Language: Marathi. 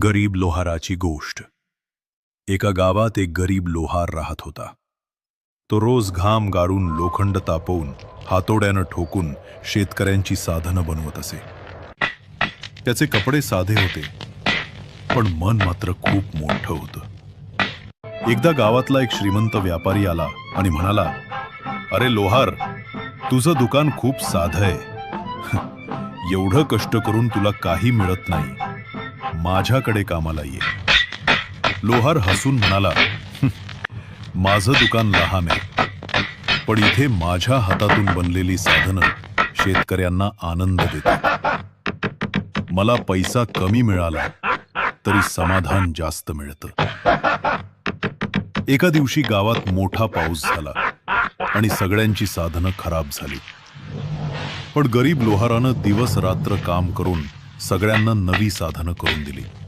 गरीब लोहाराची गोष्ट. एका गावात एक गरीब लोहार राहत होता. तो रोज घाम गाळून लोखंड तापवून हातोड्यानं ठोकून शेतकऱ्यांची साधनं बनवत असे. त्याचे कपडे साधे होते, पण मन मात्र खूप मोठं होतं. एकदा गावातला एक श्रीमंत व्यापारी आला आणि म्हणाला, "अरे लोहार, तुझं दुकान खूप साधं आहे. एवढं कष्ट करून तुला काही मिळत नाही. माझ्याकडे कामाला ये." लोहार हसून म्हणाला, "माझं दुकान लहान आहे, पण इथे माझ्या हातातून बनलेली साधनं शेतकऱ्यांना आनंद देतात. मला पैसा कमी मिळाला तरी समाधान जास्त मिळतं." एका दिवशी गावात मोठा पाऊस झाला आणि सगळ्यांची साधनं खराब झाली. पण गरीब लोहारानं दिवस रात्र काम करून सगळ्यांना नवी साधनं करून दिली.